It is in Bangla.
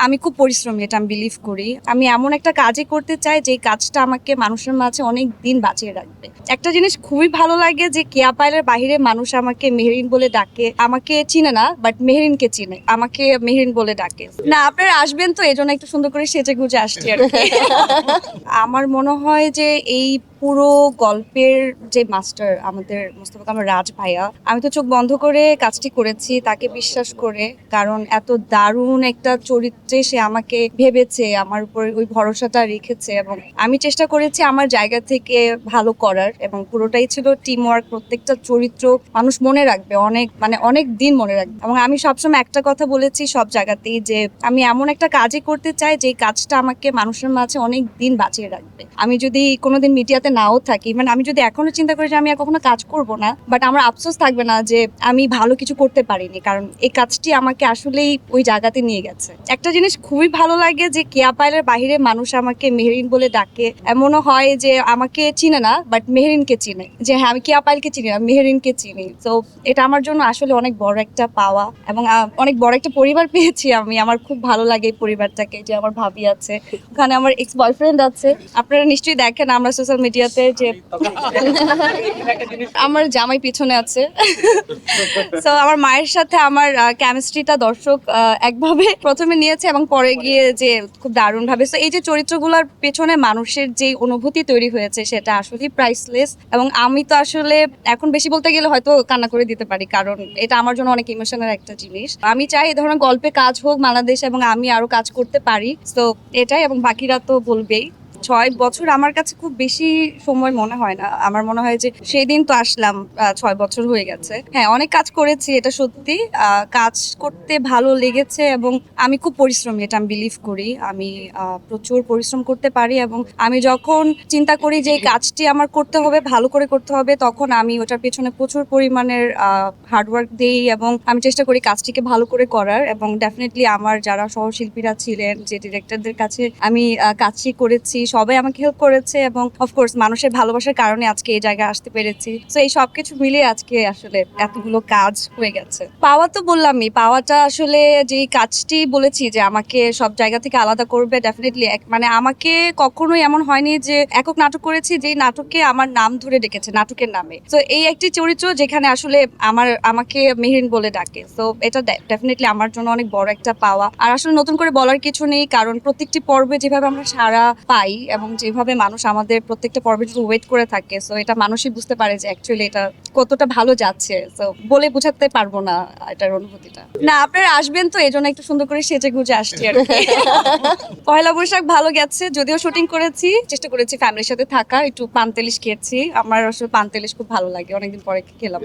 আমি খুব পরিশ্রমী, এটা আমি বিলিভ করি। আমি এমন একটা কাজই করতে চাই যে কাজটা আমাকে মানুষের মাঝে অনেক দিন বাঁচিয়ে রাখবে। একটা জিনিস খুবই ভালো লাগে যে কেয়া পায়েলের বাইরে মানুষ আমাকে মেহরিন বলে ডাকে। আমাকে চিনে না, বাট মেহরিনকে চিনে, আমাকে মেহরিন বলে ডাকে। না, আপনারা আসবেন তো, এই জন্য একটু সুন্দর করে সেজে গুজে আসছি আর কি। আমার মনে হয় যে এই পুরো গল্পের যে মাস্টার আমাদের মোস্তফা কামাল রাজ ভাইয়া, আমি তো চোখ বন্ধ করে কাজটি করেছি তাকে বিশ্বাস করে, কারণ এত দারুণ একটা চরিত্রে সে আমাকে ভেবেছে, আমার উপর ওই ভরসাটা রেখেছে এবং আমি চেষ্টা করেছি আমার জায়গা থেকে ভালো করার, এবং পুরোটাই ছিল টিম ওয়ার্ক। প্রত্যেকটা চরিত্র মানুষ মনে রাখবে, অনেক দিন মনে রাখবে। এবং আমি সবসময় একটা কথা বলেছি সব জায়গাতেই যে আমি এমন একটা কাজই করতে চাই যে কাজটা আমাকে মানুষের মাঝে অনেক দিন বাঁচিয়ে রাখবে। আমি যদি কোনোদিন মিডিয়াতে নাও থাকি, মানে আমি যদি এখনো চিন্তা করি যে আমি আর কখনো কাজ করব না, বাট আমার আফসোস থাকবে না যে আমি ভালো কিছু করতে পারিনি, কারণ এই কাজটি আমাকে আসলেই ওই জায়গাতে নিয়ে গেছে। একটা জিনিস খুবই ভালো লাগে যে কেয়া পায়েলের বাইরে মানুষ আমাকে মেহরিন বলে ডাকে। এমনও হয় যে আমাকে চিনে না, বাট মেহরিনকে চিনে, যে হ্যাঁ আমি কেয়া পায়েলকে চিনি না, মেহরিনকে চিনি। তো এটা আমার জন্য আসলে অনেক বড় একটা পাওয়া, এবং অনেক বড় একটা পরিবার পেয়েছি আমি। আমার খুব ভালো লাগে এই পরিবারটাকে, যে আমার ভাবি আছে, ওখানে আমার এক্স বয়ফ্রেন্ড আছে। আপনারা নিশ্চয়ই দেখেন আমরা সোশ্যাল মিডিয়াতে যে আমার জামাই পিছনে আছে। তো আমার মায়ের সাথে আমার কেমিস্ট্রিটা দর্শক একভাবে প্রথমে নিয়েছে এবং পরে গিয়ে যে খুব দারুণ ভাবে। তো এই যে চরিত্রগুলোর পেছনে মানুষের যে অনুভূতি তৈরি হয়েছে সেটা আসলে প্রাইসলেস। এবং আমি তো আসলে এখন বেশি বলতে গেলে হয়তো কান্না করে দিতে পারি, কারণ এটা আমার জন্য অনেক ইমোশনাল একটা জিনিস। আমি চাই এই ধরনের গল্পে কাজ হোক বাংলাদেশে, এবং আমি আরো কাজ করতে পারি। তো এটাই, এবং বাকিরা তো বলবেই। 6 বছর আমার কাছে খুব বেশি সময় মনে হয় না। আমার মনে হয় যে সেই দিন তো আসলাম, 6 বছর হয়ে গেছে। হ্যাঁ, অনেক কাজ করেছি, এটা সত্যি। কাজ করতে ভালো লেগেছে এবং আমি খুব পরিশ্রমী, এটা আমি বিলিভ করি। আমি প্রচুর পরিশ্রম করতে পারি, এবং আমি যখন চিন্তা করি যে এই কাজটি আমার করতে হবে, ভালো করে করতে হবে, তখন আমি ওটার পেছনে প্রচুর পরিমাণের হার্ডওয়ার্ক দিই, এবং আমি চেষ্টা করি কাজটিকে ভালো করে করার। এবং ডেফিনেটলি আমার যারা সহশিল্পীরা ছিলেন, যে ডিরেক্টরদের কাছে আমি কাজটি করেছি, সবাই আমাকে হেল্প করেছে, এবং অফকোর্স মানুষের ভালোবাসার কারণে আজকে এই জায়গায় আসতে পেরেছি। তো এই সবকিছু মিলিয়ে আজকে আসলে এতগুলো কাজ হয়ে গেছে। পাওয়া তো বললামই, পাওয়াটা আসলে যে কাজটি বলেছি যে আমাকে সব জায়গা থেকে আলাদা করবে, ডেফিনেটলি মানে আমাকে কখনোই এমন হয়নি যে একক নাটক করেছি যে নাটকে আমার নাম ধরে ডেকেছে, নাটকের নামে। তো এই একটি চরিত্র যেখানে আসলে আমাকে মেহরিন বলে ডাকে। তো এটা ডেফিনেটলি আমার জন্য অনেক বড় একটা পাওয়া। আর আসলে নতুন করে বলার কিছু নেই, কারণ প্রত্যেকটি পর্বে যেভাবে আমরা সাড়া পাই এবং যেভাবে মানুষ আমাদের প্রত্যেকটা পর্বের জন্য ওয়েট করে থাকে, সো এটা মানুষই বুঝতে পারে যে অ্যাকচুয়ালি এটা কতটা ভালো যাচ্ছে। সো বলে বোঝাতে পারবো না এটার অনুভূতিটা। না, আপনারা আসবেন তো, এই জন্য একটু সুন্দর করে সেজে গুজে আসছি আর কি। পয়লা বৈশাখ ভালো গেছে, যদিও শুটিং করেছি, চেষ্টা করেছি ফ্যামিলির সাথে থাকা, একটু পান্তেলিশ খেয়েছি। আমার আসলে পান্তেলিশ খুব ভালো লাগে, অনেকদিন পরে খেলাম।